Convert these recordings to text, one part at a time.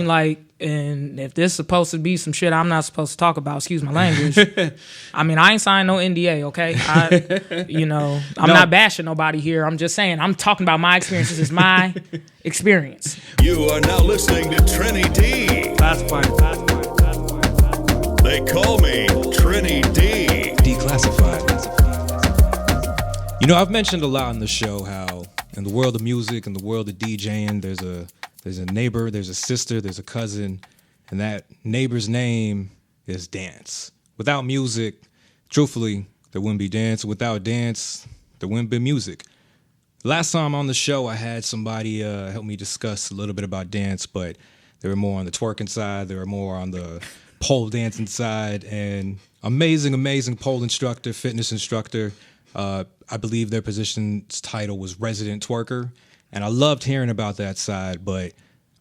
Like, and if this is supposed to be some shit I'm not supposed to talk about, excuse my language. I mean, I ain't signed no NDA, okay? I'm not bashing nobody here. I'm just saying, I'm talking about my experience. This is my experience. You are now listening to Trini D. Classified. They call me Trini D. Declassified. You know, I've mentioned a lot on the show how in the world of music, in the world of DJing, there's a neighbor, there's a sister, there's a cousin, and that neighbor's name is dance. Without music, truthfully, there wouldn't be dance. Without dance, there wouldn't be music. Last time on the show, I had somebody help me discuss a little bit about dance, but they were more on the twerking side, they were more on the pole dancing side, and amazing pole instructor, fitness instructor. I believe their position's title was resident twerker, and I loved hearing about that side, but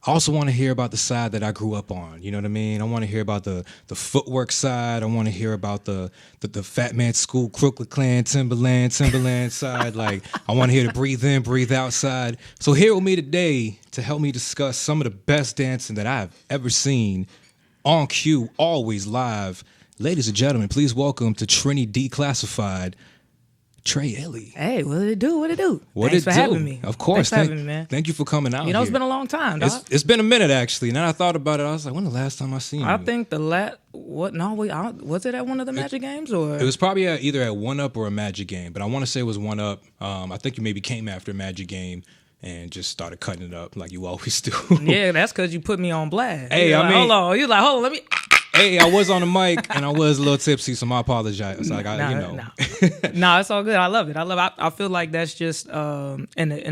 I also want to hear about the side that I grew up on. You know what I mean? I want to hear about the footwork side. I want to hear about the Fat Man School, Crooked Clan, Timberland side. Like, I want to hear the breathe in, breathe out side. So here with me today to help me discuss some of the best dancing that I've ever seen on cue, always live. Ladies and gentlemen, please welcome to Trini Declassified, iLLi. Hey, what did it do? Thanks for having me. Of course. Thanks for having me, man. Thank you for coming out. It's been a long time, dog. It's been a minute, actually. Now I thought about it, I was like, when the last time I seen you? I think was it at one of the Magic games? Or it was probably either at One Up or a Magic game, but I want to say it was One Up. I think you maybe came after a Magic game and just started cutting it up like you always do. Yeah, that's because you put me on blast. Hey, hold on. You're like, hold on, let me... Hey, I was on the mic and I was a little tipsy, so I apologize. Like, No, it's all good. I love it. I feel like that's just an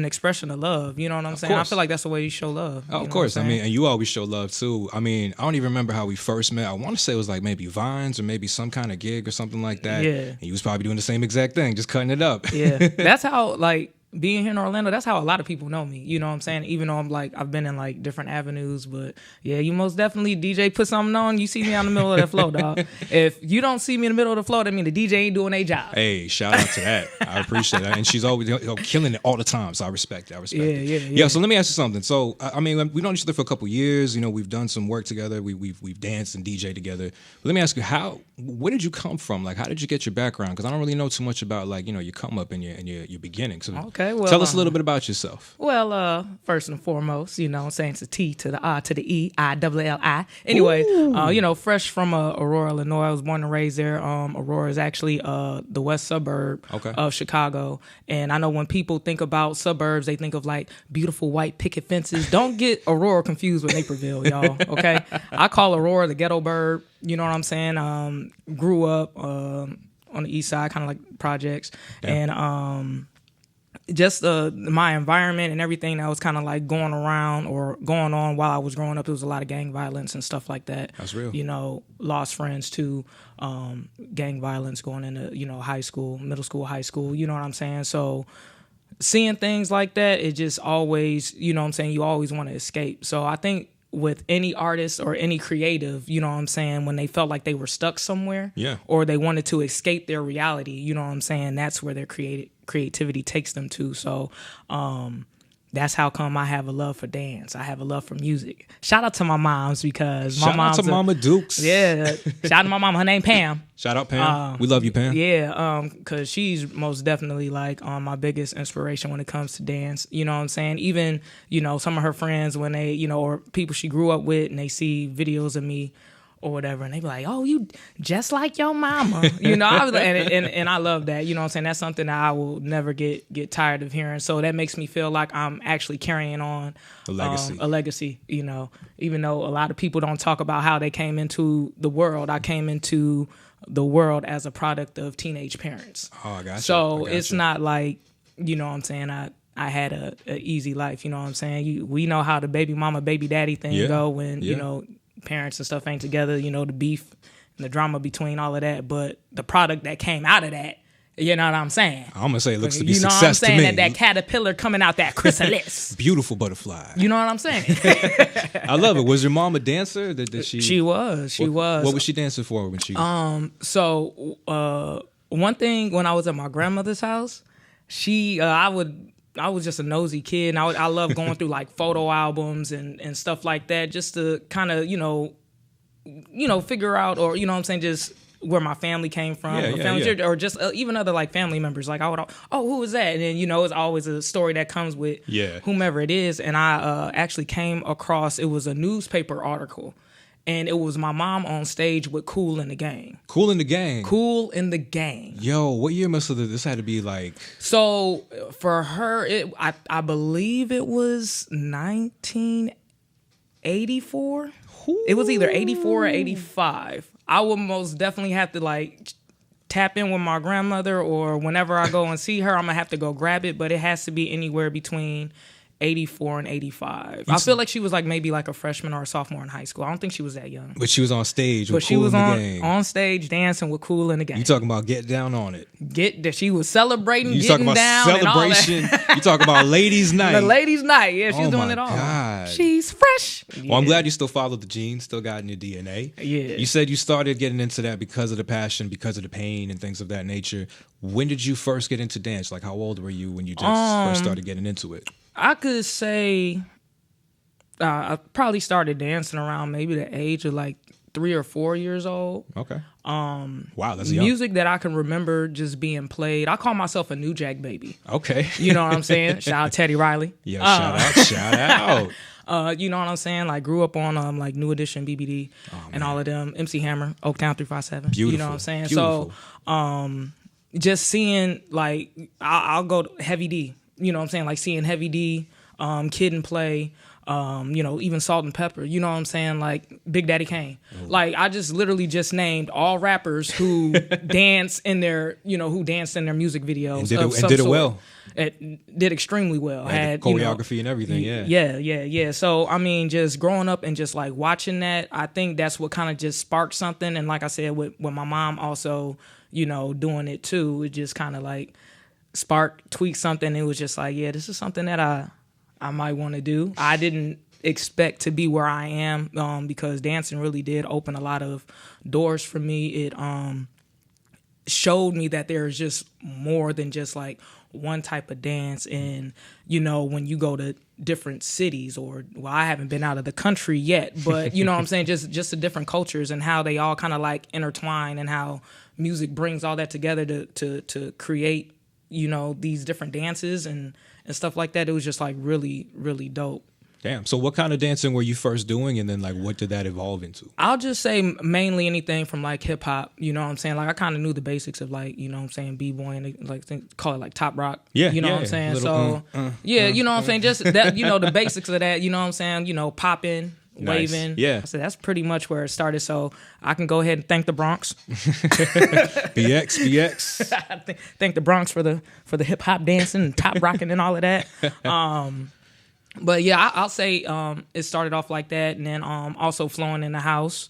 expression of love. You know what I'm saying? Course. I feel like that's the way you show love. Of course. I mean, and you always show love too. I mean, I don't even remember how we first met. I want to say it was like maybe Vines or maybe some kind of gig or something like that. Yeah. And you was probably doing the same exact thing, just cutting it up. Yeah. That's how, like, being here in Orlando, that's how a lot of people know me. You know what I'm saying? Even though I've been in like different avenues, but yeah, you most definitely DJ put something on. You see me out in the middle of that flow, dog. If you don't see me in the middle of the flow, that mean the DJ ain't doing their job. Hey, shout out to that. I appreciate that. And she's always killing it all the time. So I respect it. Yeah. So let me ask you something. So I mean, we've known each other for a couple years. You know, we've done some work together. We've danced and DJ together. But let me ask you, where did you come from? Like, how did you get your background? Because I don't really know too much about like, you know, your come up and your beginning. So okay, well, tell us a little bit about yourself. Well, first and foremost, you know what I'm saying, it's a T to the R to the E, iLLi. Anyway, fresh from Aurora, Illinois. I was born and raised there. Aurora is actually the west suburb of Chicago. And I know when people think about suburbs, they think of like beautiful white picket fences. Don't get Aurora confused with Naperville, y'all, okay? I call Aurora the ghetto burb, you know what I'm saying? Grew up on the east side, kind of like projects. Yeah. And just my environment and everything that was kind of like going around or going on while I was growing up, it was a lot of gang violence and stuff like that. That's real. You know, lost friends to gang violence going into, you know, high school, middle school, high school, you know what I'm saying? So seeing things like that, it just always, you know what I'm saying, you always want to escape. So I think with any artist or any creative, you know what I'm saying, when they felt like they were stuck somewhere, or they wanted to escape their reality, you know what I'm saying, that's where their creativity takes them to. So that's how come I have a love for dance. I have a love for music. Shout out to my moms because my mom's... Shout out to Mama Dukes. Yeah. Shout out to my mom. Her name Pam. Shout out Pam. We love you, Pam. Yeah, because she's most definitely like my biggest inspiration when it comes to dance. You know what I'm saying? Even, you know, some of her friends when they, you know, or people she grew up with and they see videos of me or whatever, and they be like, "Oh, you just like your mama," you know. And I love that. You know what I'm saying? That's something that I will never get tired of hearing. So that makes me feel like I'm actually carrying on a legacy. You know, even though a lot of people don't talk about how they came into the world, I came into the world as a product of teenage parents. Oh, I got you. So it's not like, you know what I'm saying, I had a easy life. You know what I'm saying? We know how the baby mama, baby daddy thing go when you know, parents and stuff ain't together, you know, the beef and the drama between all of that. But the product that came out of that, you know what I'm saying? I'm going to say it looks to be you know success what I'm saying? to me. That caterpillar coming out that chrysalis. Beautiful butterfly. You know what I'm saying? I love it. Was your mom a dancer? Did she? She was. What was she dancing for when she... So one thing when I was at my grandmother's house, I would I was just a nosy kid, and I love going through like photo albums and stuff like that, just to kind of figure out, or what I'm saying, just where my family came from, or just even other like family members. Like I would, who was that? And then it's always a story that comes with whomever it is. And I actually came across, it was a newspaper article. And it was my mom on stage with Kool and the Gang. Kool and the Gang. Kool and the Gang. Yo, what year must have this had to be like? So for her, I believe it was 1984. Ooh. It was either 84 or 85. I would most definitely have to like tap in with my grandmother, or whenever I go and see her, I'm gonna have to go grab it. But it has to be anywhere between 84 and 85. I feel like she was like maybe like a freshman or a sophomore in high school. I don't think she was that young. But she was on stage with Kool and the Gang. on stage dancing with Kool and the Gang. You talking about get down on it. She was celebrating, you getting talking about down celebration. And all that. You talking about ladies' night. The ladies' night. Yeah, she's doing it all. God. She's fresh. Well, I'm glad you still followed the genes, still got in your DNA. Yeah. You said you started getting into that because of the passion, because of the pain and things of that nature. When did you first get into dance? Like, how old were you when you just first started getting into it? I could say I probably started dancing around maybe the age of like 3 or 4 years old. Okay. Wow, that's young. Music that I can remember just being played. I call myself a New Jack baby. Okay. You know what I'm saying? Shout out Teddy Riley. Yeah, shout out. You know what I'm saying? Like grew up on like New Edition, BBD, and all of them. MC Hammer, Oaktown 357. Beautiful. You know what I'm saying? Beautiful. So just seeing like I'll go to Heavy D. You know what I'm saying? Like seeing Heavy D, Kid and Play, even Salt and Pepper. You know what I'm saying? Like Big Daddy Kane. Oh. Like I just literally just named all rappers who dance in their, who danced in their music videos. And did it well. It did extremely well. Had choreography and everything, Yeah. So, I mean, just growing up and just like watching that, I think that's what kind of just sparked something. And like I said, with my mom also, doing it too, it just kind of like tweaked something. It was just like, yeah, this is something that I might want to do. I didn't expect to be where I am because dancing really did open a lot of doors for me. It showed me that there's just more than just like one type of dance. And when you go to different cities, or I haven't been out of the country yet, but you know what I'm saying, just the different cultures and how they all kind of like intertwine, and how music brings all that together to create these different dances and stuff like that. It was just like really, really dope. Damn. So what kind of dancing were you first doing, and then like what did that evolve into? I'll just say mainly anything from like hip hop, you know what I'm saying? Like I kind of knew the basics of like, you know what I'm saying, b-boy, and like call it like top rock. Yeah. You know what I'm saying? So you know what I'm saying? Just that, the basics of that, you know what I'm saying? Popping, nice. Waving. Yeah. So that's pretty much where it started. So I can go ahead and thank the Bronx. BX. Thank the Bronx for the hip hop dancing and top rocking and all of that. But yeah, I'll say it started off like that, and then also flowing in the house.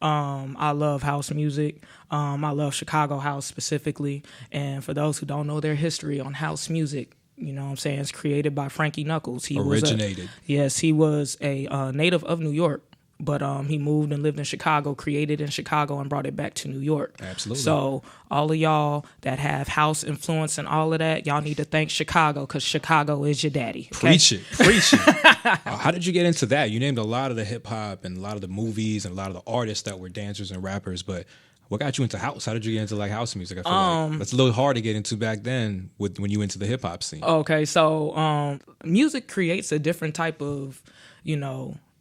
I love house music. I love Chicago house specifically. And for those who don't know their history on house music, you know what I'm saying, it's created by Frankie Knuckles. He originated. He was a native of New York, but he moved and lived in Chicago, created in Chicago, and brought it back to New York. Absolutely. So all of y'all that have house influence and all of that, y'all need to thank Chicago, because Chicago is your daddy. Okay? Preach it. How did you get into that? You named a lot of the hip hop and a lot of the movies and a lot of the artists that were dancers and rappers, but what got you into house? How did you get into like house music? I feel like that's a little hard to get into back then when you went into the hip hop scene. Okay, so music creates a different type of,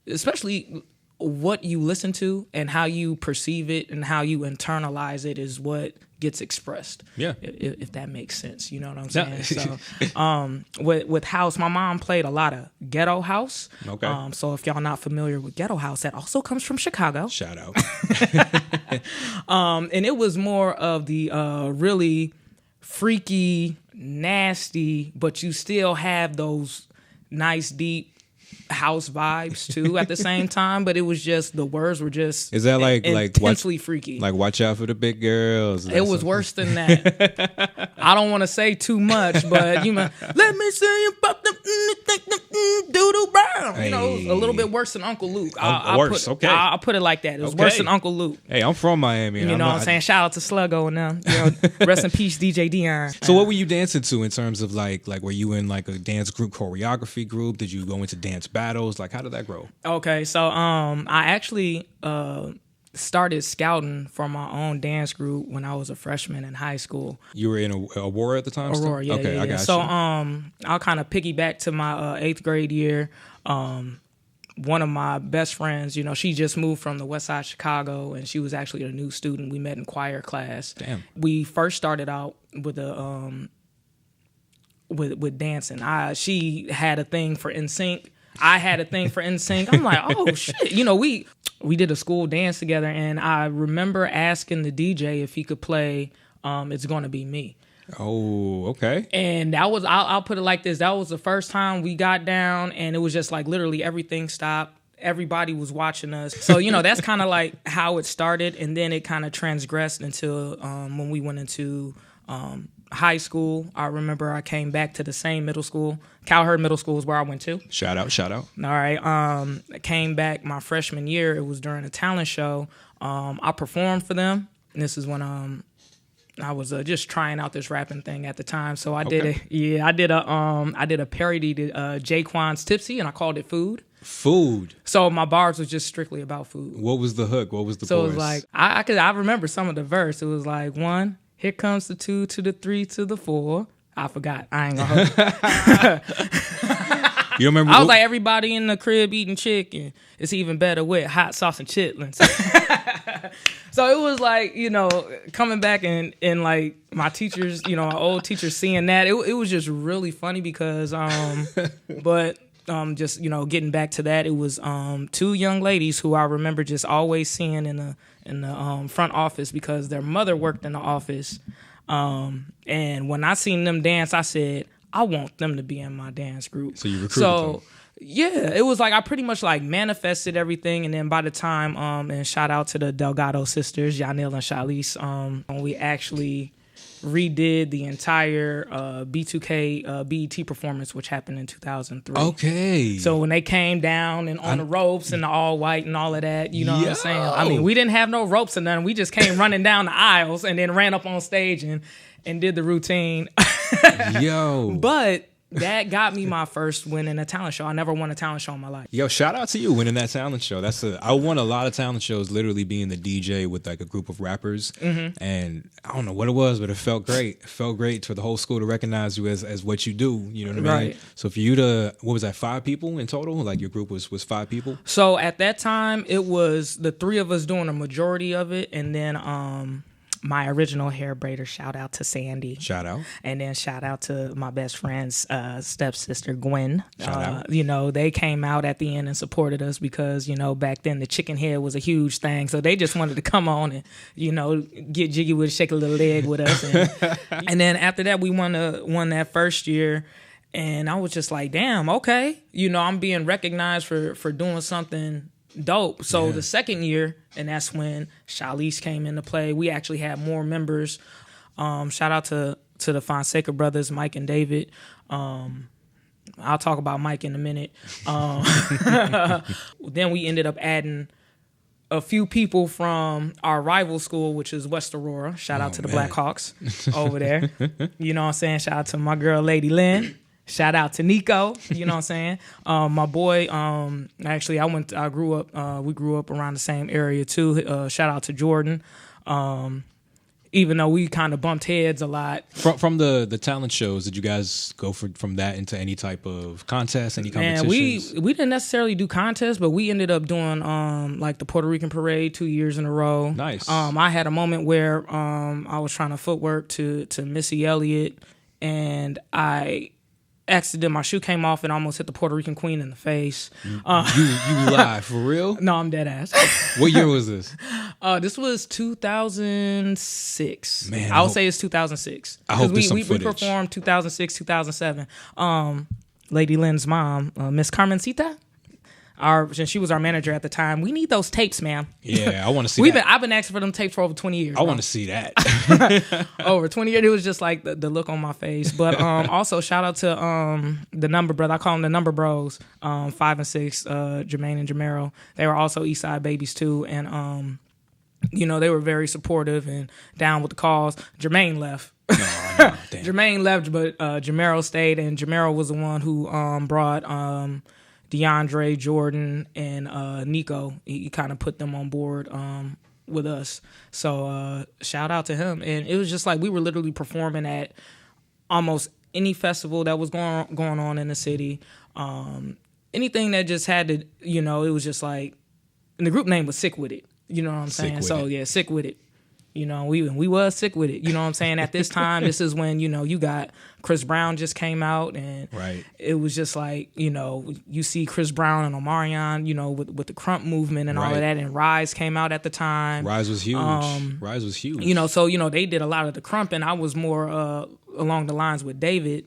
especially what you listen to and how you perceive it and how you internalize it is what gets expressed. Yeah. If that makes sense. You know what I'm saying? So with house, my mom played a lot of ghetto house. Okay. So if y'all not familiar with ghetto house, that also comes from Chicago. Shout out. And it was more of the really freaky, nasty, but you still have those nice, deep house vibes too at the same time, but it was just the words were just is that like intensely freaky, like watch out for the big girls? It was worse than that. I don't want to say too much, but let me see you pop them Doodoo Brown. Hey. You know, it was a little bit worse than Uncle Luke. Worse, okay. I'll put it like that. It was worse than Uncle Luke. Hey, I'm from Miami. You know what I'm saying? Shout out to Sluggo and them. You know, rest in peace, DJ Dion. So what were you dancing to in terms of like were you in like a dance group, choreography group? Did you go into dance battles? Like how did that grow? Okay, so I actually started scouting for my own dance group when I was a freshman in high school. You were in Aurora at the time? Aurora, yeah, okay, yeah. I got so, you. I'll kind of piggyback to my 8th grade year. One of my best friends, you know, she just moved from the west side of Chicago, and she was actually a new student. We met in choir class. Damn. We first started out with with dancing. She had a thing for NSYNC. I had a thing for NSYNC. I'm like, oh shit, you know, we did a school dance together, and I remember asking the DJ if he could play "It's Gonna Be Me." Oh, okay. And that was, I'll put it like this: that was the first time we got down, and it was just like literally everything stopped. Everybody was watching us, so you know that's kind of like how it started, and then it kind of transgressed until when we went into high school. I remember I came back to the same middle school. Cowherd Middle School is where I went to. Shout out. All right. I came back my freshman year. It was during a talent show. I performed for them. And this is when I was just trying out this rapping thing at the time. So I did a parody to Jaquan's Tipsy, and I called it Food. Food. So my bars was just strictly about food. What was the hook? What was the So chorus? it was like I remember some of the verse. It was like 1. Here comes the 2 to the 3 to the 4. I forgot. I ain't gonna hold. You remember? I was like, everybody in the crib eating chicken. It's even better with hot sauce and chitlins. So it was like, you know, coming back and like my teachers, you know, my old teachers seeing that, it was just really funny because, just, you know, getting back to that, it was 2 young ladies who I remember just always seeing in the front office because their mother worked in the office. And when I seen them dance, I said, I want them to be in my dance group. So you recruited them. Yeah, it was like I pretty much like manifested everything, and then by the time and shout out to the Delgado sisters, Yanil and Charlize, we actually redid the entire B2K BET performance, which happened in 2003. Okay. So when they came down and on the ropes and the all white and all of that, you know what I'm saying? I mean, we didn't have no ropes or nothing. We just came running down the aisles and then ran up on stage and did the routine. Yo. But that got me my first win in a talent show. I never won a talent show in my life. Yo, shout out to you winning that talent show. I won a lot of talent shows, literally being the DJ with like a group of rappers. Mm-hmm. And I don't know what it was, but it felt great. It felt great for the whole school to recognize you as what you do. You know what I mean? Right. So for you to, what was that, 5 people in total? Like your group was 5 people? So at that time, it was the 3 of us doing a majority of it. And then my original hair braider, shout out to Sandy. Shout out. And then shout out to my best friend's stepsister, Gwen. Shout out. You know, they came out at the end and supported us because, you know, back then the chicken head was a huge thing. So they just wanted to come on and, you know, get jiggy with shake a little leg with us. And then after that, we won that first year. And I was just like, damn, okay. You know, I'm being recognized for doing something dope. So the second year, and that's when Charlize came into play. We actually had more members. Shout out to the Fonseca brothers, Mike and David. I'll talk about Mike in a minute. Then we ended up adding a few people from our rival school, which is West Aurora. Shout out to the Blackhawks over there. You know what I'm saying? Shout out to my girl, Lady Lynn. Shout out to Nico, you know what I'm saying? My boy, actually, we grew up around the same area too. Shout out to Jordan. Even though we kind of bumped heads a lot. From the talent shows, did you guys go from that into any type of contest, any competitions? Man, we didn't necessarily do contests, but we ended up doing like the Puerto Rican parade 2 years in a row. Nice. I had a moment where I was trying to footwork to Missy Elliott, and my shoe came off and almost hit the Puerto Rican queen in the face. You lie, for real? No, I'm dead ass. What year was this? This was 2006. Man, I would say it's 2006. I hope there's some we footage. We performed 2006, 2007. Lady Lynn's mom, Miss Carmencita. since she was our manager at the time, we need those tapes, ma'am. Yeah, I want to see that. I've been asking for them tapes for over 20 years. I want to see that. Over 20 years. It was just like the look on my face. But also shout out to the Number Brother. I call them the Number Bros, 5 and 6, Jermaine and Jamero. They were also Eastside babies too. And, they were very supportive and down with the cause. Jermaine left. No, damn. Jermaine left, but Jamero stayed. And Jamero was the one who brought DeAndre, Jordan, and Nico. He kind of put them on board with us. So shout out to him. And it was just like we were literally performing at almost any festival that was going on in the city. Anything that just had to, it was just like, and the group name was Sick With It. You know what I'm saying? So yeah, Sick With It. We was sick with it. You know what I'm saying? At this time, this is when, you got Chris Brown just came out, and it was just like, you see Chris Brown and Omarion, with the Crump movement and all of that, and Rise came out at the time. Rise was huge. Rise was huge. So, they did a lot of the Crump, and I was more along the lines with David.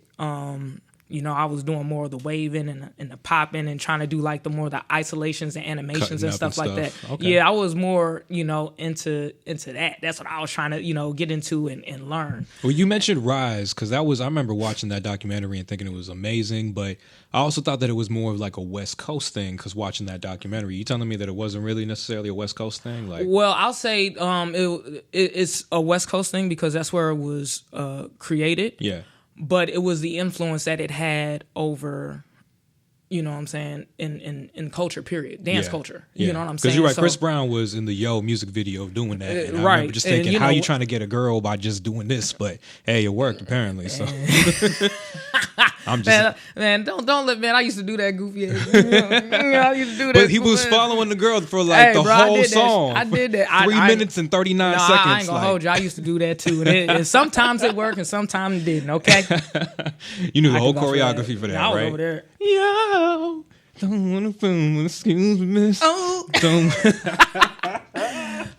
I was doing more of the waving and the popping and trying to do like the more of the isolations and animations and stuff like that. Okay. Yeah, I was more, into that. That's what I was trying to, get into and learn. Well, you mentioned Rise, because I remember watching that documentary and thinking it was amazing, but I also thought that it was more of like a West Coast thing, because watching that documentary, you telling me that it wasn't really necessarily a West Coast thing? Well, I'll say it's a West Coast thing because that's where it was created. Yeah. But it was the influence that it had over, in culture, period. Dance culture. Yeah. You know what I'm saying? Because you're right, Chris Brown was in the Yo music video doing that. And I remember just thinking, how you trying to get a girl by just doing this? But hey, it worked apparently. So I'm just don't let I used to do that goofy ass. I used to do that. But he was following the girl for whole song. I did that. 3 minutes and 39 seconds. I ain't gonna hold you. I used to do that too. And sometimes it worked and sometimes it didn't. Okay. You knew the whole choreography for that, I was right? over there. Yo, don't wanna film, excuse me, miss. Oh. Don't.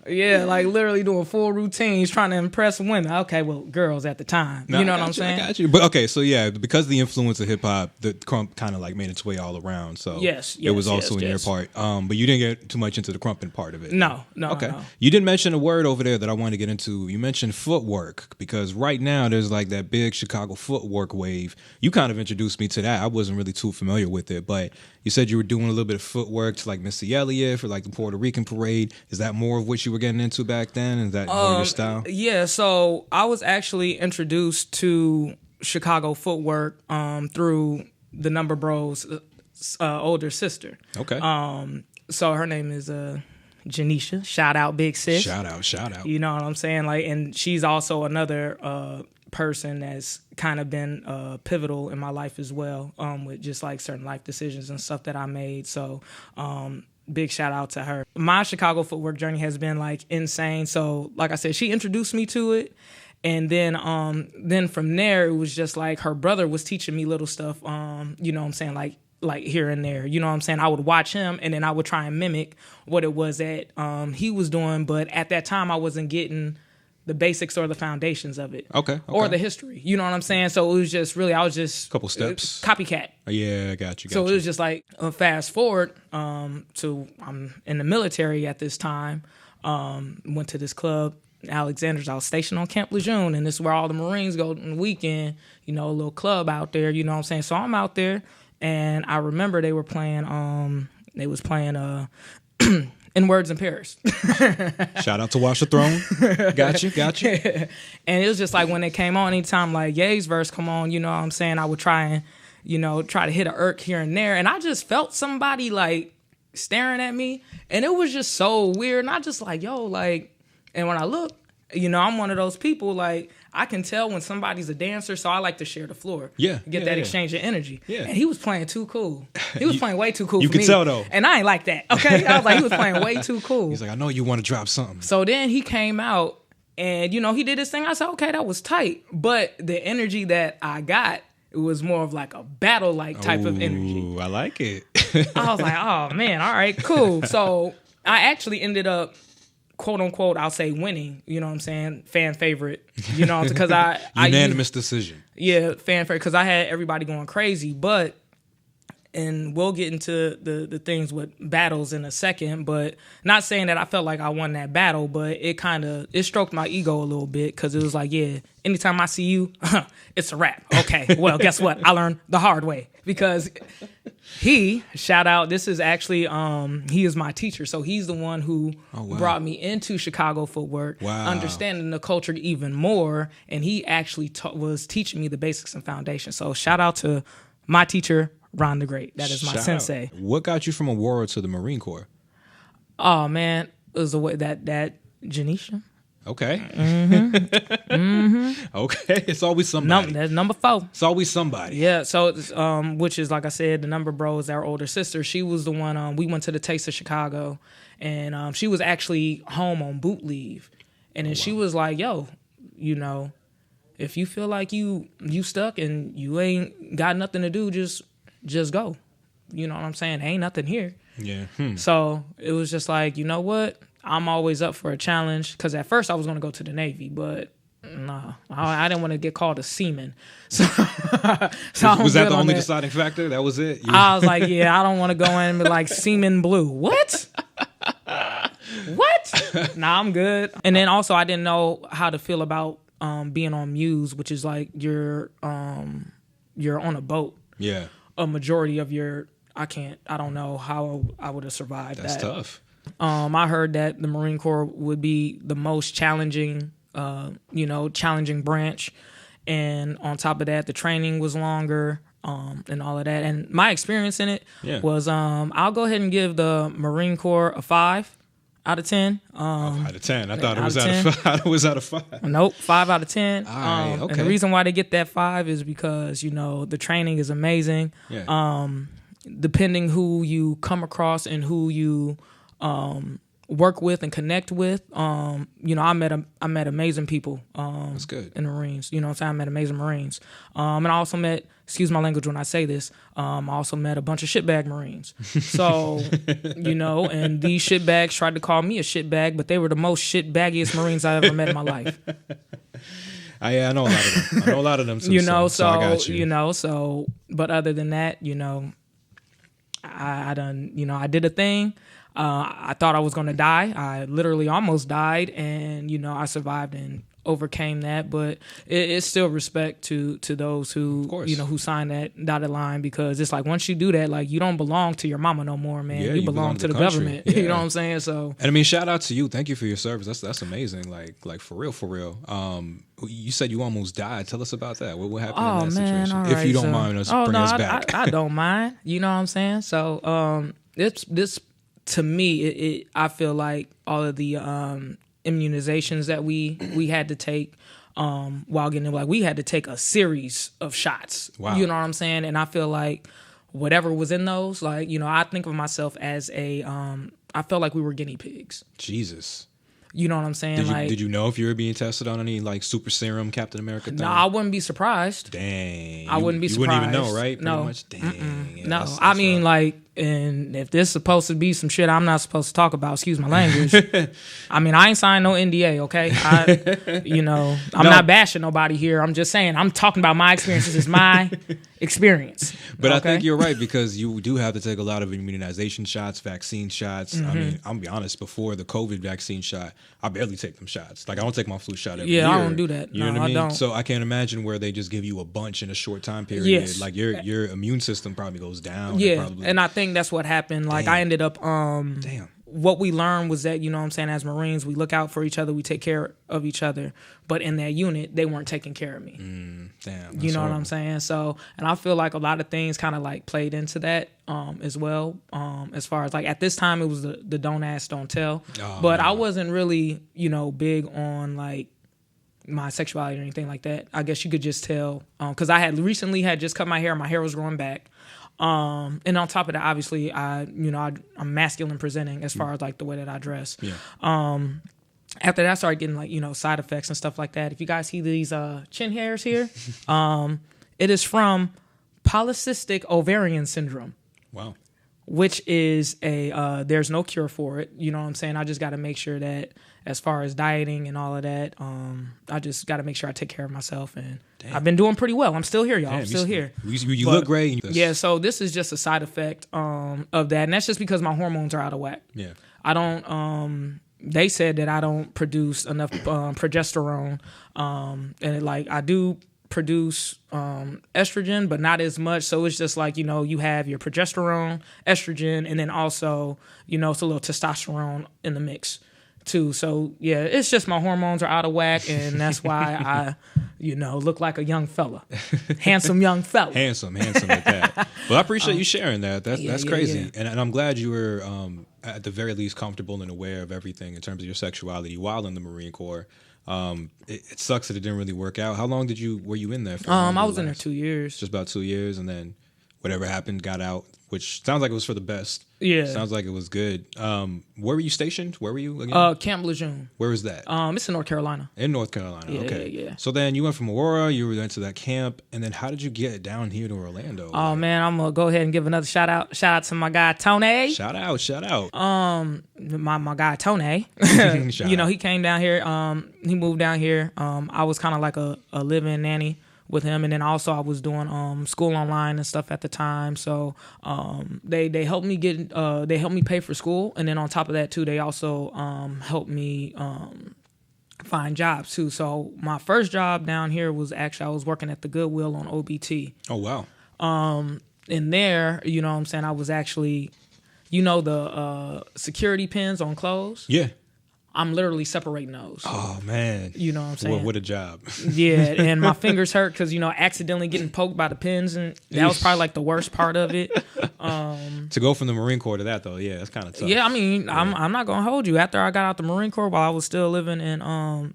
Yeah, like literally doing full routines trying to impress women. Okay, well, girls at the time. No, you know what I'm saying? I got you. But okay, so yeah, because of the influence of hip hop, the Crump kind of like made its way all around. So it was also in your part. But you didn't get too much into the crumping part of it. No. Okay. No. You did mention a word over there that I wanted to get into. You mentioned footwork, because right now there's like that big Chicago footwork wave. You kind of introduced me to that. I wasn't really too familiar with it, but you said you were doing a little bit of footwork to like Missy Elliott for like the Puerto Rican parade. Is that more of what you were getting into back then? Is that more your style? Yeah, so I was actually introduced to Chicago footwork through the Number Bros' older sister. Okay. So her name is Janisha. Shout out, big sis. Shout out. You know what I'm saying? Like, and she's also another person that's kind of been pivotal in my life as well, with just like certain life decisions and stuff that I made. So big shout out to her. My Chicago footwork journey has been like insane. So like I said, she introduced me to it. And then from there, it was just like her brother was teaching me little stuff, you know what I'm saying, like here and there. You know what I'm saying? I would watch him and then I would try and mimic what it was that he was doing. But at that time, I wasn't getting the basics or the foundations of it. Okay. Or the history. You know what I'm saying? So it was just really, I was just... Couple steps. Copycat. Yeah, I got you. So it was just like, fast forward to, I'm in the military at this time. Went to this club, Alexander's. I was stationed on Camp Lejeune, and this is where all the Marines go on the weekend, a little club out there, you know what I'm saying? So I'm out there, and I remember they were playing, In Words in Paris. Shout out to Watch the Throne. Got you. And it was just like when it came on, anytime like Ye's verse come on, you know what I'm saying, I would try to hit a irk here and there. And I just felt somebody like staring at me. And it was just so weird. And I just like, yo, like, and when I look, I'm one of those people, like, I can tell when somebody's a dancer, so I like to share the floor. Yeah. Get that exchange of energy. Yeah. And he was playing too cool. He was playing way too cool for me. You could tell, though. And I ain't like that, okay? I was like, he was playing way too cool. He's like, I know you want to drop something. So then he came out, and, he did his thing. I said, okay, that was tight. But the energy that I got, it was more of like a battle-like type of energy. I like it. I was like, oh, man, all right, cool. So I actually ended up, quote unquote, I'll say winning, you know what I'm saying? Fan favorite, because Unanimous decision. Yeah, fan favorite, because I had everybody going crazy. But and we'll get into the things with battles in a second, but not saying that I felt like I won that battle, but it stroked my ego a little bit because it was like, yeah, anytime I see you, it's a wrap. Okay, well, guess what? I learned the hard way because shout out, this is actually, he is my teacher. So he's the one who brought me into Chicago footwork, understanding the culture even more. And he actually was teaching me the basics and foundation. So shout out to my teacher, Ron the Great. That is my sensei. What got you from Aurora to the Marine Corps? Oh man, it was the way that Janisha. Okay. Mm-hmm. Okay. It's always somebody. That's number 4. It's always somebody. Yeah. So, which is like I said, the number bro is our older sister. She was the one. We went to the Taste of Chicago, and she was actually home on boot leave, and then she was like, "Yo, you know, if you feel like you stuck and you ain't got nothing to do, just go. You know what I'm saying? Ain't nothing here." Yeah. So it was just like, you know what? I'm always up for a challenge because at first I was going to go to the Navy, but nah, I didn't want to get called a seaman. So, was that the only deciding factor? That was it? Yeah. I was like, yeah, I don't want to go in and be like Seaman Blue. What? What? Nah, I'm good. And then also I didn't know how to feel about being on Muse, which is like you're on a boat. Yeah. A majority of I don't know how I would have survived that. That's tough. I heard that the Marine Corps would be the most challenging, challenging branch. And on top of that, the training was longer, and all of that. And my experience in it was, I'll go ahead and give the Marine Corps a 5 out of 10. 5 out of 10. I thought it was out of 5. Nope, 5 out of 10. All right, okay. And the reason why they get that 5 is because, the training is amazing. Yeah. Depending who you come across and who you work with and connect with, I met amazing people. That's good. In the Marines. You know what I'm saying? I met amazing Marines. And I also met, excuse my language when I say this, I also met a bunch of shitbag Marines. So, and these shitbags tried to call me a shitbag, but they were the most shitbaggiest Marines I ever met in my life. I know a lot of them. I know a lot of them too. So I got you. But other than that, I done, I did a thing. I thought I was going to die. I literally almost died, and I survived and overcame that. But it's still respect to those who who sign that dotted line, because it's like once you do that, like you don't belong to your mama no more, man. Yeah, you belong to the government. Yeah. You know what I'm saying? So, and I mean, shout out to you. Thank you for your service. That's amazing. Like for real. You said you almost died. Tell us about that. What happened in that situation? All if right, you don't mind us bring us back. I don't mind. You know what I'm saying? So, it's this. To me, I feel like all of the immunizations that we had to take while getting in, like we had to take a series of shots. Wow. You know what I'm saying? And I feel like whatever was in those, like, I think of myself as I felt like we were guinea pigs. Jesus. You know what I'm saying? Did you know if you were being tested on any like super serum Captain America thing? No, I wouldn't be surprised. Dang. I wouldn't be surprised. You wouldn't even know, right? Pretty No. much? Dang. Yeah, No. that's I mean, rough. And if this is supposed to be some shit I'm not supposed to talk about, excuse my language. I mean, I ain't signed no NDA, okay? I'm not bashing nobody here. I'm just saying, I'm talking about my experiences. It's my experience. But okay? I think you're right, because you do have to take a lot of immunization shots, vaccine shots. I mean, I'm gonna be honest, before the COVID vaccine shot, I barely take them shots. Like, I don't take my flu shot every year. I don't do that. You know what I mean? don't. So I can't imagine where they just give you a bunch in a short time period. Yes. Like, your immune system probably goes down. Yeah, and I think that's what happened. Like, Damn. I ended up, Damn. what we learned was that, you know what I'm saying, as Marines, we look out for each other, we take care of each other. But in that unit, they weren't taking care of me. Damn. You know what I'm saying? So, and I feel like a lot of things kind of like played into that as well. As far as like at this time, it was the don't ask, don't tell. But I wasn't really, big on like my sexuality or anything like that. I guess you could just tell, because I had recently just cut my hair. My hair was growing back. And on top of that, obviously, I'm masculine presenting as far as like the way that I dress. Yeah. After that, I started getting like, side effects and stuff like that. If you guys see these chin hairs here, it is from polycystic ovarian syndrome. Wow. which is there's no cure for it. You know what I'm saying? I just got to make sure that as far as dieting and all of that, I just got to make sure I take care of myself. And I've been doing pretty well. I'm still here, y'all. I'm still here. You look great. Yeah, so this is just a side effect of that. And that's just because my hormones are out of whack. Yeah. I don't, they said that I don't produce enough progesterone. And I do produce estrogen, but not as much. So it's just like, you have your progesterone, estrogen, and then also, it's a little testosterone in the mix too. So yeah, it's just my hormones are out of whack, and that's why I, look like a young fella, handsome young fella. Handsome at that. Well, I appreciate you sharing that. That's crazy, yeah. And I'm glad you were at the very least comfortable and aware of everything in terms of your sexuality while in the Marine Corps. It sucks that it didn't really work out. How long were you in there for? I was in there 2 years. Just about 2 years, and then whatever happened, got out, which sounds like it was for the best. Yeah. Sounds like it was good. Where were you stationed? Where were you again? Camp Lejeune. Where was that? It's in North Carolina. In North Carolina, yeah, okay. Yeah. So then you went from Aurora, you went to that camp, and then how did you get down here to Orlando? Oh, man, I'm going to go ahead and give another shout out. Shout out to my guy, Tony. Shout out. My guy, Tony. He came down here. He moved down here. I was kind of like a live-in nanny with him, and then also I was doing school online and stuff at the time. So they helped me they helped me pay for school, and then on top of that too, they also helped me find jobs too. So my first job down here was actually I was working at the Goodwill on OBT. Oh wow. In there, you know what I'm saying, I was actually, the security pins on clothes. Yeah. I'm literally separating those. Oh, man. You know what I'm saying? What a job. Yeah, and my fingers hurt because, accidentally getting poked by the pins, and that was probably like the worst part of it. To go from the Marine Corps to that, though, yeah, it's kind of tough. Yeah, I mean, yeah. I'm not going to hold you. After I got out the Marine Corps, while I was still living in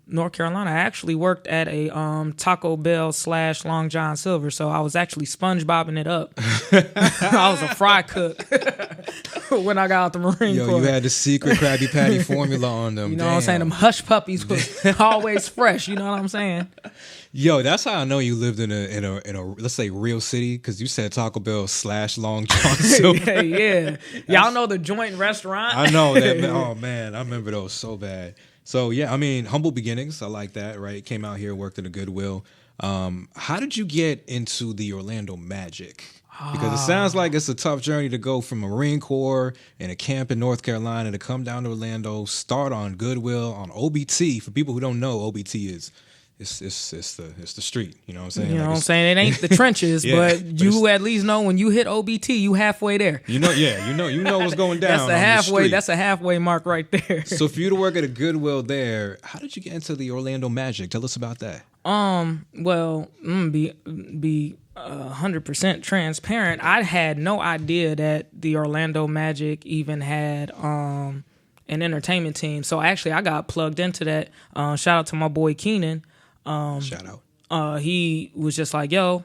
North Carolina, I actually worked at a Taco Bell / Long John Silver, so I was actually SpongeBobbing it up. I was a fry cook when I got out the Marine Corps. You had the secret Krabby Patty formula on them. You know what I'm saying? Them hush puppies was always fresh. You know what I'm saying? Yo, that's how I know you lived in a let's say real city, because you said Taco Bell / Long John Silver. yeah. Y'all know the joint restaurant? I know that. Oh man, I remember those so bad. So yeah, I mean, humble beginnings. I like that. Right? Came out here, worked at a Goodwill. How did you get into the Orlando Magic? Because it sounds like it's a tough journey to go from Marine Corps and a camp in North Carolina to come down to Orlando, start on Goodwill, on OBT. For people who don't know, OBT is it's the street. You know what I'm saying? You know what I'm saying? It ain't the trenches, but you at least know when you hit OBT, you halfway there. You know what's going down. That's a halfway mark right there. So for you to work at a Goodwill there, how did you get into the Orlando Magic? Tell us about that. Well, be 100% transparent. I had no idea that the Orlando Magic even had an entertainment team. So actually, I got plugged into that. Shout out to my boy Keenan. Shout out. He was just like, "Yo,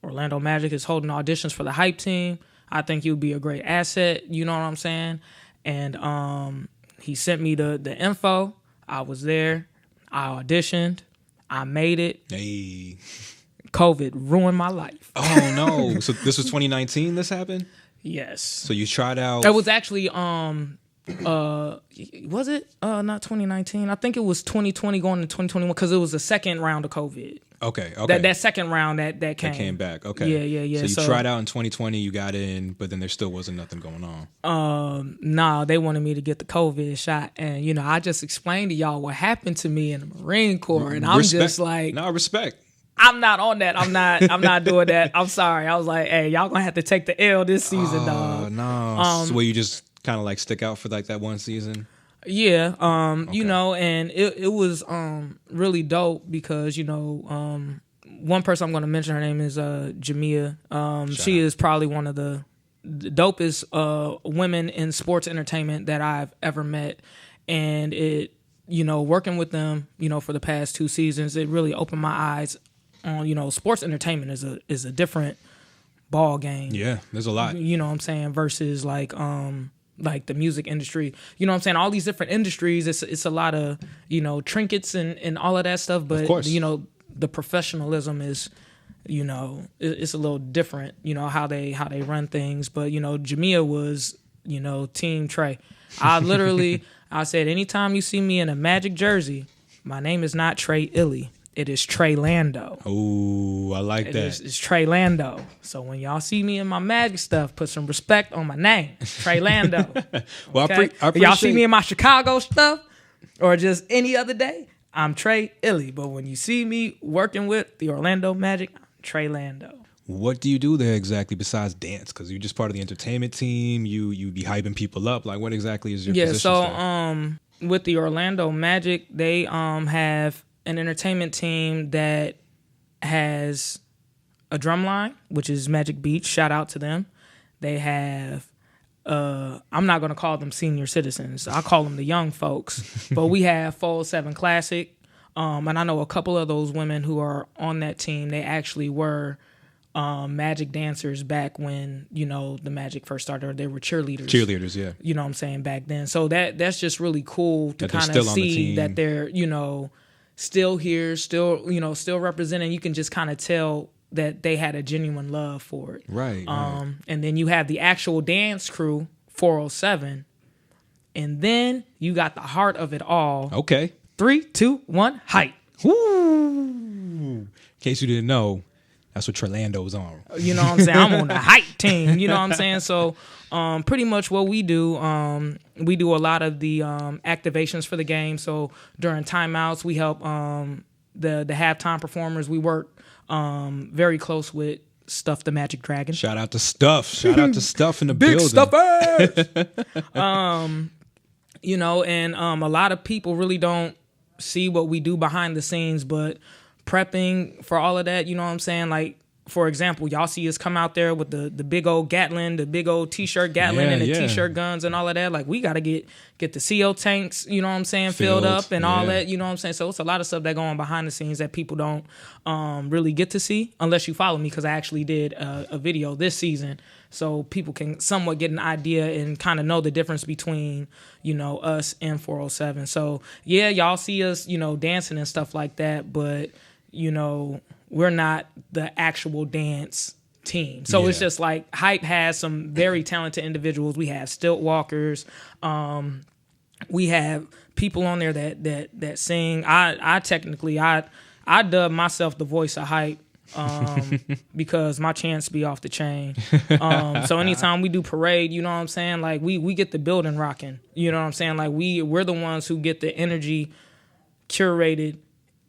Orlando Magic is holding auditions for the hype team. I think you'd be a great asset." You know what I'm saying? And he sent me the info. I was there. I auditioned. I made it. Hey. COVID ruined my life. Oh no! So this was 2019. This happened. Yes. So you tried out. It was actually was it not 2019? I think it was 2020 going to 2021 because it was the second round of COVID. Okay. That second round that came. That came back. Okay. Yeah. So you tried out in 2020. You got in, but then there still wasn't nothing going on. Nah, they wanted me to get the COVID shot, and I just explained to y'all what happened to me in the Marine Corps, and I'm just like, no respect. I'm not on that. I'm not doing that. I'm sorry. I was like, hey, y'all gonna have to take the L this season, dog. No. So where you just kind of like stick out for like that one season? Yeah. Okay. And it was really dope because, one person I'm gonna mention, her name is Jamia. She is probably one of the dopest women in sports entertainment that I've ever met. And it, working with them, for the past 2 seasons, it really opened my eyes on, sports entertainment is a different ball game. Yeah, there's a lot. You know what I'm saying? Versus like the music industry. You know what I'm saying? All these different industries, it's a lot of, trinkets and all of that stuff. But, of course. The professionalism is it's a little different, how they run things. But Jamia was, Team Tre. I said, anytime you see me in a Magic jersey, my name is not Tre iLLi. It is Tre Lando. Oh, I like that. It's Tre Lando. So when y'all see me in my Magic stuff, put some respect on my name, Tre Lando. Well, okay? I appreciate y'all see me in my Chicago stuff, or just any other day, I'm Tre iLLi. But when you see me working with the Orlando Magic, I'm Tre Lando. What do you do there exactly besides dance? Because you're just part of the entertainment team. You be hyping people up. Like, what exactly is your position? So with the Orlando Magic, they have an entertainment team that has a drum line, which is Magic Beats. Shout out to them. They have I'm not going to call them senior citizens. I'll call them the young folks. But we have 407 Classic. And I know a couple of those women who are on that team, they actually were Magic dancers back when, the Magic first started. They were cheerleaders. Cheerleaders, yeah. You know what I'm saying, back then. So that's just really cool to kind of still on the see team. that they're, still here, still representing. You can just kind of tell that they had a genuine love for it. Right. And then you have the actual dance crew, 407. And then you got the heart of it all. Okay. 3, 2, 1, hype. Woo! In case you didn't know, that's what Tre Lando's on. You know what I'm saying? I'm on the hype team. You know what I'm saying? So pretty much what we do a lot of the activations for the game. So during timeouts, we help the halftime performers. We work very close with Stuff the Magic Dragon. Shout out to Stuff. Shout out to Stuff in the Big building. Stuffers! And a lot of people really don't see what we do behind the scenes, but prepping for all of that, you know what I'm saying? Like, for example, y'all see us come out there with the big old Gatlin, the big old T-shirt Gatlin and the T-shirt guns and all of that. Like, we got to get the CO tanks, you know what I'm saying, filled up and all that, you know what I'm saying? So it's a lot of stuff that go on behind the scenes that people don't really get to see unless you follow me, because I actually did a video this season so people can somewhat get an idea and kind of know the difference between, us and 407. So, yeah, y'all see us, dancing and stuff like that, but, we're not the actual dance team. So it's just like Hype has some very talented individuals. We have stilt walkers. We have people on there that sing. I technically dub myself the voice of Hype because my chants be off the chain. So anytime we do parade, you know what I'm saying? Like we get the building rocking. You know what I'm saying? Like we're the ones who get the energy curated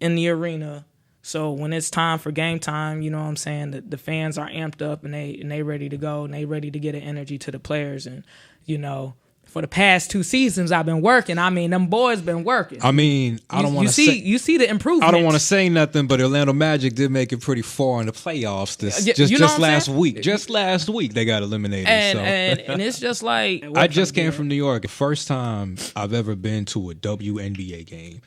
in the arena. So when it's time for game time, you know what I'm saying, the fans are amped up and they ready to go and they ready to get an energy to the players. And, for the past 2 seasons I've been working. I mean, them boys been working. I mean, I don't want to say... You see the improvement. I don't want to say nothing, but Orlando Magic did make it pretty far in the playoffs just last week. Just last week they got eliminated. And it's just like... I just came from New York. The first time I've ever been to a WNBA game.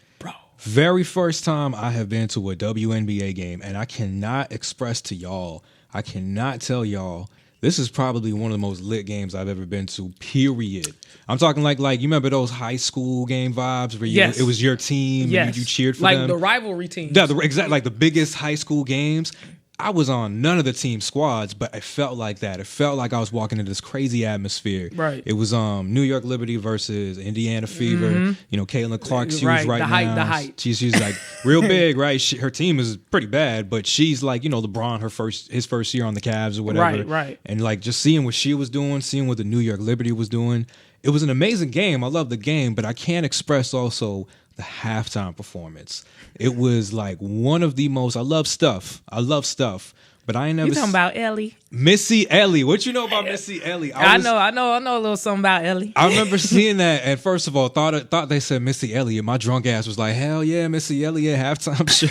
Very first time I have been to a WNBA game, and I cannot express to y'all, I cannot tell y'all, this is probably one of the most lit games I've ever been to, period. I'm talking like you remember those high school game vibes where it was your team and you cheered for them? Like the rivalry teams. Yeah, exactly, like the biggest high school games. I was on none of the team squads, but it felt like that. It felt like I was walking into this crazy atmosphere. Right. It was New York Liberty versus Indiana Fever. Mm-hmm. Caitlin Clark's huge right now. The height. She's like real big, right? Her team is pretty bad, but she's like, LeBron, his first year on the Cavs or whatever. Right. And like just seeing what she was doing, seeing what the New York Liberty was doing. It was an amazing game. I love the game, but I can't express also the halftime performance. It was like one of the most. I love stuff, but I ain't never. You talking about iLLi? Missy iLLi. What you know about Missy iLLi? I know a little something about iLLi. I remember seeing that, and first of all, thought they said Missy iLLi, and my drunk ass was like, hell yeah, Missy iLLi at halftime show.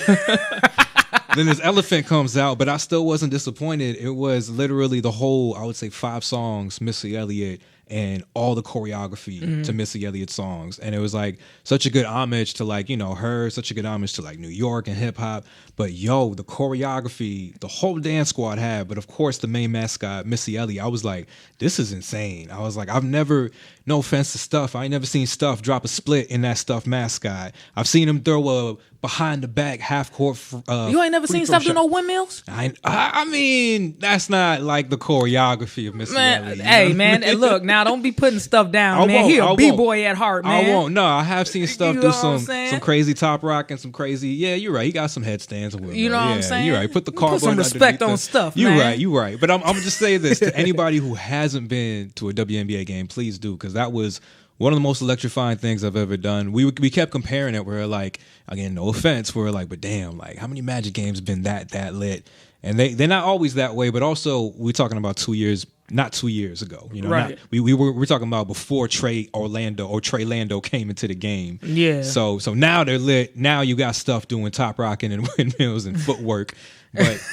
Then this elephant comes out, but I still wasn't disappointed. It was literally the whole, I would say, 5 songs, Missy Elliott, and all the choreography to Missy Elliott's songs. And it was like such a good homage to like, you know, her, such a good homage to like New York and hip hop. But yo, the choreography, the whole dance squad had, but of course the main mascot, Missy Elliott, I was like, this is insane. I was like, I've never, no offense to Stuff, I ain't never seen Stuff drop a split in that Stuff mascot. I've seen him throw a behind the back half court. You ain't never seen Stuff do no windmills? I mean, that's not like the choreography of Missy Elliott. Hey, man, and look, now don't be putting Stuff down, man. He a B-boy at heart, man. I won't. No, I have seen Stuff You do know what I'm some saying? crazy top rock and some crazy. Yeah, you're right. He got some headstands. You know what I'm saying? You're right. Put the Put cardboard some respect on Stuff, You're man. right. You're right. But I'm gonna just say this to anybody who hasn't been to a WNBA game, please do, because that was one of the most electrifying things I've ever done. We kept comparing it. We're like, again, no offense. We're like, but damn, like how many Magic games been that lit? And they're not always that way. But also, we're talking about 2 years, not 2 years ago. You know, right? We're talking about before Trey Lando came into the game. Yeah. So now they're lit. Now you got Stuff doing top rocking and windmills and footwork. But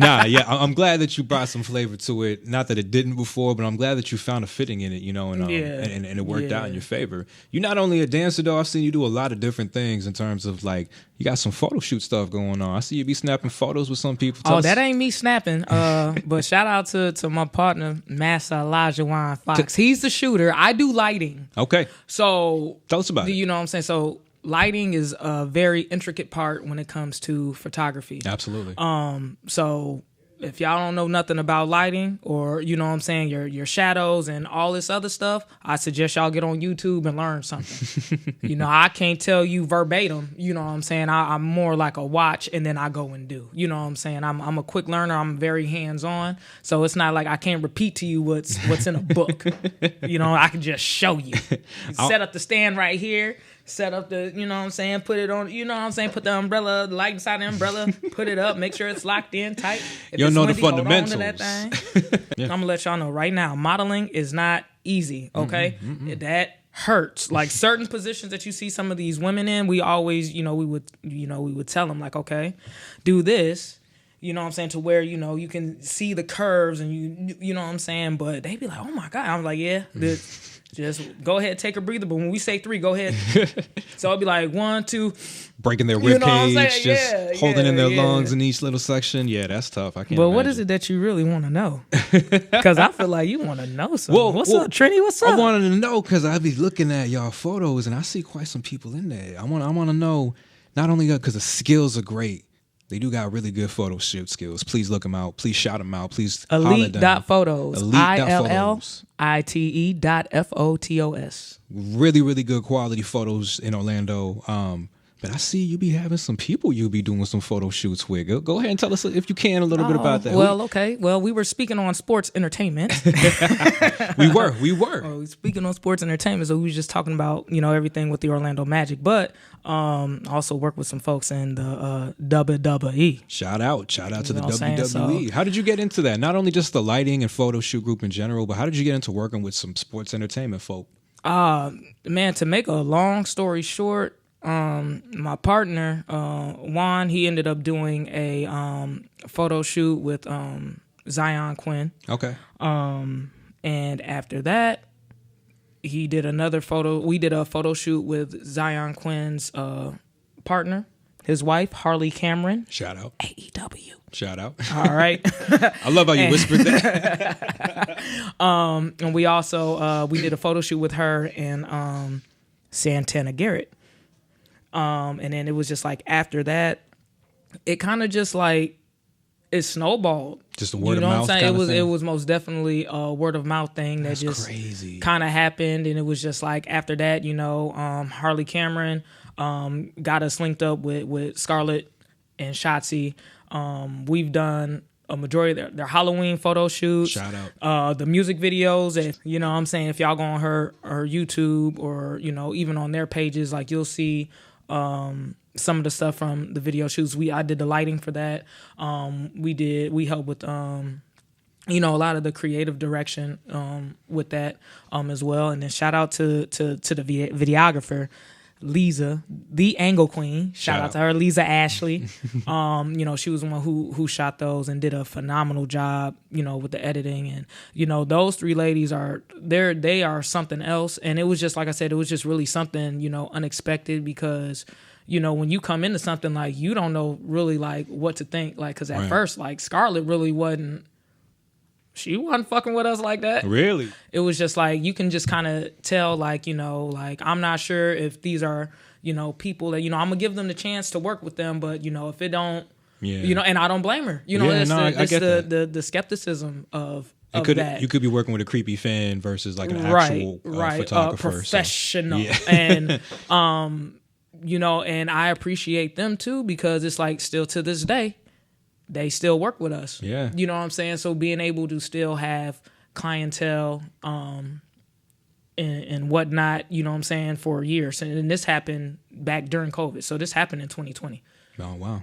I'm glad that you brought some flavor to it. Not that it didn't before, but I'm glad that you found a fitting in it, you know, and it worked out in your favor. You're not only a dancer though, I've seen you do a lot of different things in terms of like you got some photo shoot stuff going on. I see you be snapping photos with some people. That ain't me snapping. But shout out to my partner, Master Elijah Wine Fox. He's the shooter. I do lighting. Okay. So tell us about it. You know what I'm saying? So lighting is a very intricate part when it comes to photography. Absolutely. So if y'all don't know nothing about lighting or, you know what I'm saying, your shadows and all this other stuff, I suggest y'all get on YouTube and learn something. You know, I can't tell you verbatim, you know what I'm saying? I'm more like a watch and then I go and do. You know what I'm saying? I'm a quick learner. I'm very hands-on. So it's not like I can't repeat to you what's in a book. You know, I can just show you. Set up the stand right here. Set up the, you know what I'm saying, put it on, you know what I'm saying, put the umbrella, the light inside the umbrella, put it up, make sure it's locked in tight. If you know windy, the fundamentals. hold on to that thing. Yeah. I'm going to let y'all know right now, modeling is not easy, okay? That hurts. Like certain positions that you see some of these women in, we always, we would tell them like, okay, do this. You know what I'm saying? To where, you can see the curves and you know what I'm saying? But they be like, oh my God. I'm like, yeah, just go ahead, take a breather. But when we say 3, go ahead. So it'll be like 1, 2. Breaking their rib cage, just holding in their lungs in each little section. Yeah, that's tough. I can't But imagine. what is it that you really want to know? Because I feel like you want to know something. What's up, Trini? What's up? I wanted to know because I be looking at y'all photos and I see quite some people in there. I want to know, not only because the skills are great, they do got really good photo shoot skills. Please look them out. Please shout them out. Please Elite.photos. Elite.photos. ILLITE.photos. Really, really good quality photos in Orlando. But I see you be having some people you be doing some photo shoots with. Go ahead and tell us if you can a little bit about that. Well, okay. Well, we were speaking on sports entertainment. We were. Speaking on sports entertainment, so we was just talking about, everything with the Orlando Magic, but also work with some folks in the WWE. Shout out to the WWE. How did you get into that? Not only just the lighting and photo shoot group in general, but how did you get into working with some sports entertainment folk? Man, to make a long story short, my partner, Juan, he ended up doing a photo shoot with Zion Quinn. Okay. And after that, we did a photo shoot with Zion Quinn's partner, his wife, Harley Cameron. Shout out. AEW. Shout out. All right. I love how you whispered that. And we also we did a photo shoot with her and Santana Garrett. And then it was just like after that, it kind of just like it snowballed. Just a word of mouth. You know what I'm saying? Thing? It was most definitely a word of mouth thing that just kind of happened, and it was just like after that, Harley Cameron got us linked up with Scarlett and Shotzi. We've done a majority of their Halloween photo shoots. Shout out. The music videos, if you know what I'm saying, if y'all go on her YouTube or even on their pages, like you'll see some of the stuff from the video shoots. I did the lighting for that. We helped with a lot of the creative direction with that as well. And then shout out to the videographer. Lisa, the Angle Queen. Shout out to her, Lisa Ashley. You know, she was the one who shot those and did a phenomenal job, you know, with the editing. And, you know, those three ladies they are something else. And it was just, like I said, it was just really something, you know, unexpected because, you know, when you come into something, like, you don't know really, like, what to think. Like, because at first, like, Scarlett really wasn't fucking with us like that. Really? It was just like, you can just kind of tell, like, you know, like, I'm not sure if these are, you know, people that, you know, I'm going to give them the chance to work with them, but, you know, if it don't, you know, and I don't blame her. You know, it's the skepticism of that. You could be working with a creepy fan versus like an actual photographer. Professional. So. And, you know, and I appreciate them too, because it's like, still to this day, they still work with us. Yeah. You know what I'm saying? So being able to still have clientele and whatnot, you know what I'm saying, for years. And this happened back during COVID. So this happened in 2020. Oh, wow.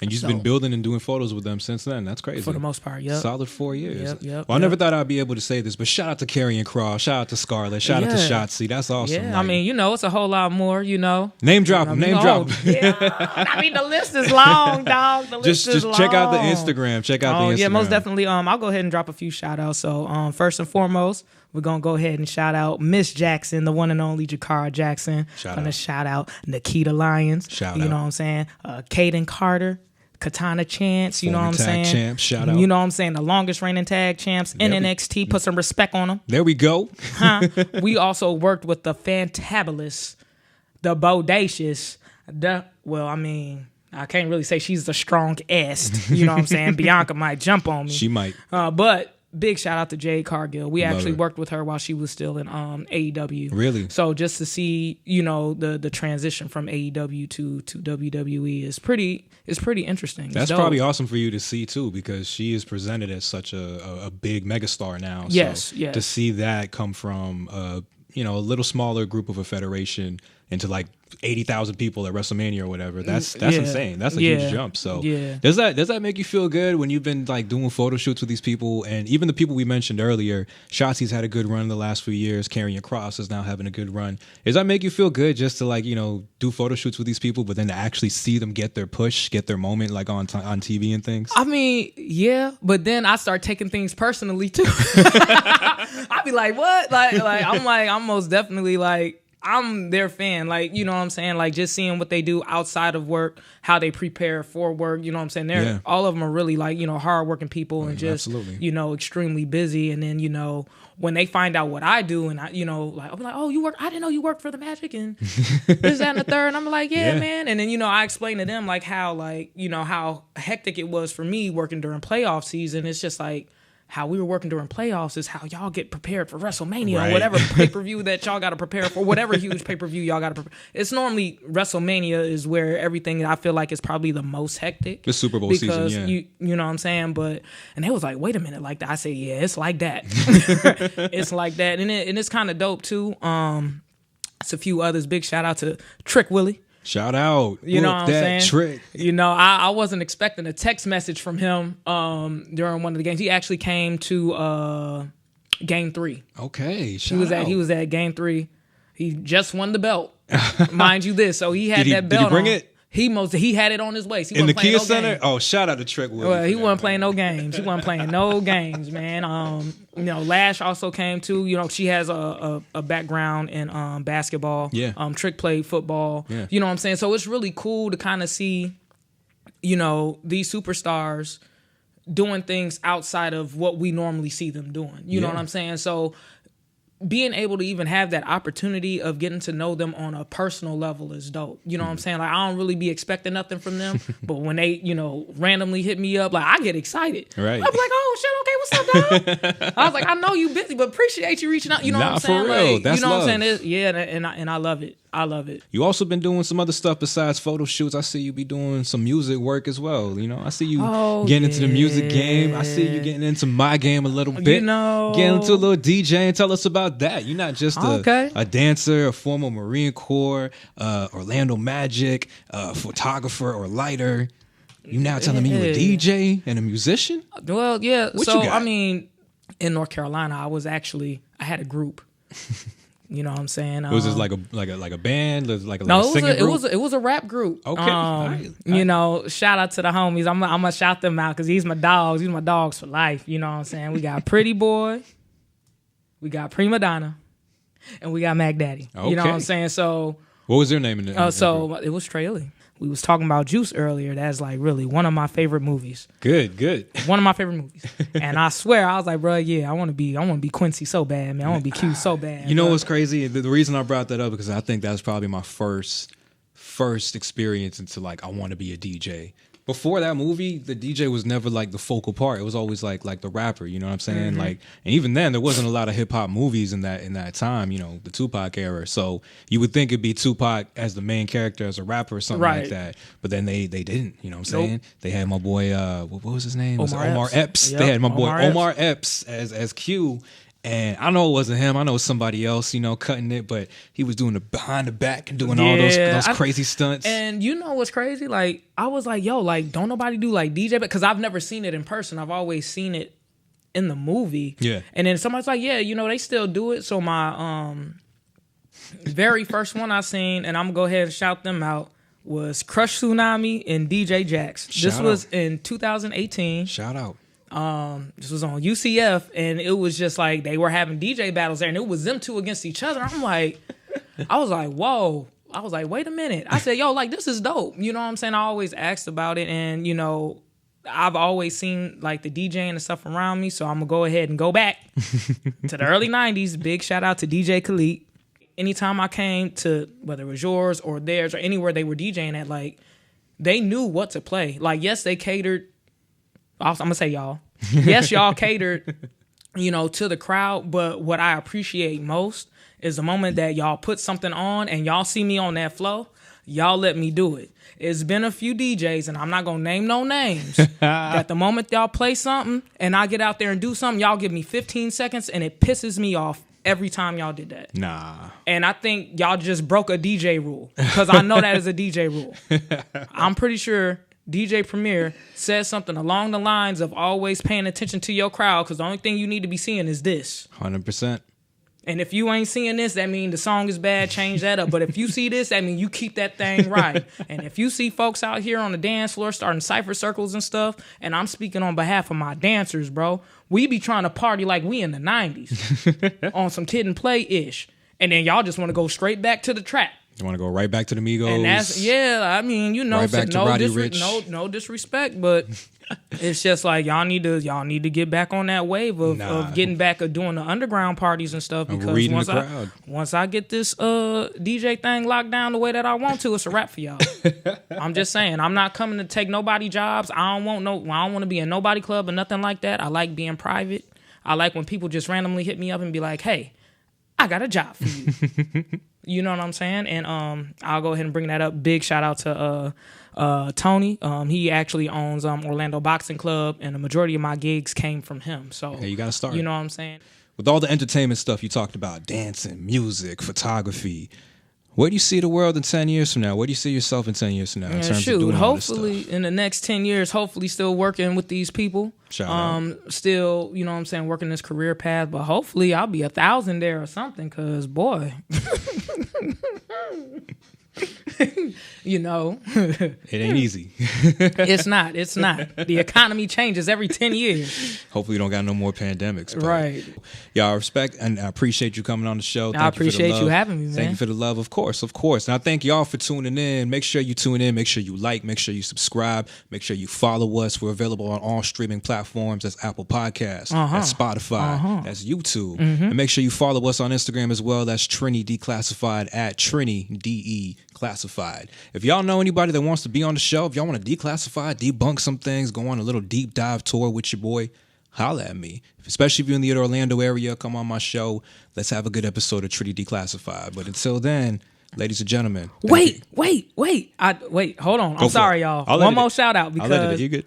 And you've been building and doing photos with them since then. That's crazy. For the most part, yep. Solid 4 years. Yep. Well, I never thought I'd be able to say this, but shout out to Karrion Kross, shout out to Scarlett, shout out to Shotzi. That's awesome. Yeah, like, I mean, you know, it's a whole lot more, you know. Name drop them, drop them. Yeah. I mean, the list is long, dog. The list is long. Just check out the Instagram. Check out the Instagram. Yeah, most definitely. I'll go ahead and drop a few shout outs. So first and foremost, we're going to go ahead and shout out Miss Jackson, the one and only Jakara Jackson. Shout out Nikita Lyons. You know what I'm saying? Kaden Carter. Katana Chance, you know what I'm saying? Champs, shout out. You know what I'm saying? The longest reigning tag champs in NXT. Put some respect on them. There we go. We also worked with the fantabulous, the bodacious, I can't really say she's the strongest. You know what I'm saying? Bianca might jump on me. She might. But big shout out to Jade Cargill. We actually worked with her while she was still in AEW. Really? So just to see, you know, the transition from AEW to WWE is pretty interesting. That's probably awesome for you to see too, because she is presented as such a big megastar now. Yes. To see that come from you know, a little smaller group of a federation into like 80,000 people at WrestleMania or whatever. That's insane. That's a huge jump. So does that make you feel good when you've been like doing photo shoots with these people, and even the people we mentioned earlier? Shotzi's had a good run in the last few years. Karrion Kross is now having a good run. Does that make you feel good just to, like, you know, do photo shoots with these people, but then to actually see them get their push, get their moment, like on TV and things? I mean, yeah, but then I start taking things personally too. I be like, what? I'm most definitely like, I'm their fan, like, you know what I'm saying? Like, just seeing what they do outside of work, how they prepare for work, you know what I'm saying? All of them are really, like, you know, hardworking people and just, you know, extremely busy. And then, you know, when they find out what I do, and I, you know, like, I'm like, oh, you work? I didn't know you worked for the Magic and this, that, and the third. And I'm like, yeah, man. And then, you know, I explain to them, like, how, like, you know, how hectic it was for me working during playoff season. It's just like, how we were working during playoffs is how y'all get prepared for WrestleMania or whatever pay-per-view that y'all got to prepare for, whatever huge pay-per-view y'all got to prepare. It's normally WrestleMania is where everything I feel like is probably the most hectic. The Super Bowl because season, yeah. You know what I'm saying? And they was like, wait a minute, like that. I say, yeah, it's like that. It's like that. And it's kind of dope too. It's a few others. Big shout out to Trick Willie. Shout out. You know what I'm saying? Trick. You know, I wasn't expecting a text message from him during one of the games. He actually came to Game 3. Okay, He was at Game 3. He just won the belt. Mind you this. So he had that belt. Did he bring it? He had it on his waist. In the Kia Center? Games. Oh, shout out to Trick Willie. Well, he wasn't playing no games. He wasn't playing no games, man. You know, Lash also came too. You know, she has a background in basketball. Yeah. Trick played football. Yeah. You know what I'm saying? So it's really cool to kind of see, you know, these superstars doing things outside of what we normally see them doing. You know what I'm saying? So being able to even have that opportunity of getting to know them on a personal level is dope. You know what I'm saying? Like, I don't really be expecting nothing from them, but when they, you know, randomly hit me up, like, I get excited. Right. I'm like, oh shit, okay, what's up, dog? I was like, I know you busy, but appreciate you reaching out. You know what I'm saying? For real. Like, that's you know love. what I'm saying? And I love it. I love it. You also been doing some other stuff besides photo shoots. I see you be doing some music work as well. You know, I see you getting into the music game. I see you getting into my game a little bit. You know, getting into a little DJ. Tell us about that. You're not just a dancer, a former Marine Corps, Orlando Magic, photographer or lighter. You now telling me you're a DJ and a musician? Well, yeah. What you got? I mean, in North Carolina, I had a group. You know what I'm saying? Was this like a band? Like No, a singing group? it was a rap group. Okay. All right. You know, shout out to the homies. I'm gonna shout them out because these my dogs. These my dogs for life. You know what I'm saying? We got Pretty Boy, we got Prima Donna, and we got Mac Daddy. You know what I'm saying? So what was their name in the so it was Tre iLLi. We was talking about Juice earlier. That's like really one of my favorite movies. Good. One of my favorite movies. And I swear, I was like, bro, yeah, I want to be Quincy so bad, man. I want to be Q so bad. You know what's crazy? The reason I brought that up because I think that's probably my first experience into like I want to be a DJ. Before that movie, the DJ was never like the focal part. It was always like the rapper, you know what I'm saying? Mm-hmm. Like, and even then there wasn't a lot of hip hop movies in that time, you know, the Tupac era. So you would think it'd be Tupac as the main character as a rapper or something like that. But then they didn't, you know what I'm saying? Nope. They had my boy what was his name? Omar Epps. Yep, They had my boy Omar Epps as Q. And I know it wasn't him. I know it was somebody else, you know, cutting it. But he was doing the behind the back and doing all those crazy stunts. And you know what's crazy? Like, I was like, yo, like, don't nobody do like DJ? Because I've never seen it in person. I've always seen it in the movie. Yeah. And then somebody's like, yeah, you know, they still do it. So my very first one I seen, and I'm going to go ahead and shout them out, was Crush Tsunami and DJ Jax. This was in 2018. Shout out. This was on UCF, and it was just like they were having DJ battles there, and it was them two against each other. I'm like, I was like, whoa. I was like, wait a minute. I said, yo, like, this is dope. You know what I'm saying? I always asked about it, and, you know, I've always seen, like, the DJing and stuff around me, so I'm going to go ahead and go back to the early 90s. Big shout out to DJ Khalid. Anytime I came to, whether it was yours or theirs or anywhere they were DJing at, like, they knew what to play. Like, yes, they catered. I'm going to say y'all. Yes, y'all catered, you know, to the crowd. But what I appreciate most is the moment that y'all put something on and y'all see me on that flow, y'all let me do it. It's been a few DJs, and I'm not going to name no names, that the moment y'all play something and I get out there and do something, y'all give me 15 seconds and it pisses me off every time y'all did that. Nah. And I think y'all just broke a DJ rule because I know that is a DJ rule. I'm pretty sure DJ Premier said something along the lines of always paying attention to your crowd because the only thing you need to be seeing is this. 100%. And if you ain't seeing this, that means the song is bad, change that up. But if you see this, that means you keep that thing right. And if you see folks out here on the dance floor starting cypher circles and stuff, and I'm speaking on behalf of my dancers, bro, we be trying to party like we in the 90s on some Kid and Play-ish. And then y'all just want to go straight back to the trap. You want to go right back to the Migos? And that's, I mean, you know, right back to Roddy Ricch. no disrespect, but it's just like y'all need to get back on that wave of getting back of doing the underground parties and stuff because once I get this DJ thing locked down the way that I want to, it's a wrap for y'all. I'm just saying, I'm not coming to take nobody jobs. I don't want to be in nobody club or nothing like that. I like being private. I like when people just randomly hit me up and be like, "Hey, I got a job for you." You know what I'm saying? And I'll go ahead and bring that up. Big shout out to Tony. He actually owns Orlando Boxing Club, and the majority of my gigs came from him. So hey, you got to start. You know what I'm saying? With all the entertainment stuff you talked about, dancing, music, photography, where do you see the world in 10 years from now? Where do you see yourself in 10 years from now in terms of doing all this stuff? Hopefully in the next 10 years, hopefully still working with these people. Shout out. Still, you know what I'm saying, working this career path, but hopefully I'll be 1,000 there or something, because boy, you know. It ain't easy. It's not. The economy changes every 10 years. Hopefully you don't got no more pandemics. Right. Y'all, respect and I appreciate you coming on the show. I appreciate you having me, man. Thank you for the love, of course. And I thank y'all for tuning in. Make sure you tune in. Make sure you like. Make sure you subscribe. Make sure you follow us. We're available on all streaming platforms. That's Apple Podcasts. That's Spotify. That's YouTube. And make sure you follow us on Instagram as well. That's Trini Declassified at Trini DE Classified. If y'all know anybody that wants to be on the show, if y'all want to declassify, debunk some things, go on a little deep dive tour with your boy, holla at me. Especially if you're in the Orlando area, come on my show. Let's have a good episode of Trini Declassified. But until then, ladies and gentlemen. Wait. Hold on. I'm sorry, y'all. One more shout out because you good.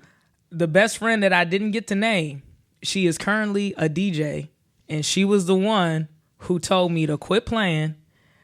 The best friend that I didn't get to name, she is currently a DJ, and she was the one who told me to quit playing,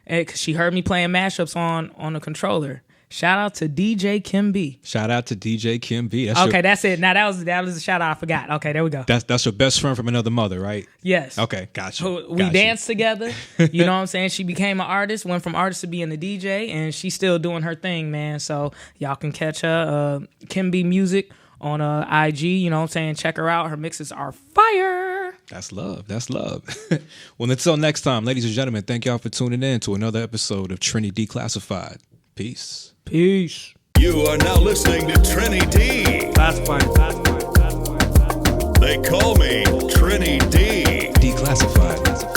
because she heard me playing mashups on the controller. Shout out to DJ Kim B. Shout out to DJ Kim B. That's it. Now that was a shout out I forgot. Okay, there we go. That's your best friend from another mother, right? Yes. Okay, gotcha. We danced together. You know what I'm saying? She became an artist, went from artist to being a DJ, and she's still doing her thing, man. So y'all can catch her, Kim B Music, on IG. You know what I'm saying? Check her out. Her mixes are fire. That's love. That's love. Well, until next time, ladies and gentlemen, thank y'all for tuning in to another episode of Trini Declassified. Peace. Peace. You are now listening to Trini D. Classified. They call me Trini D. Declassified.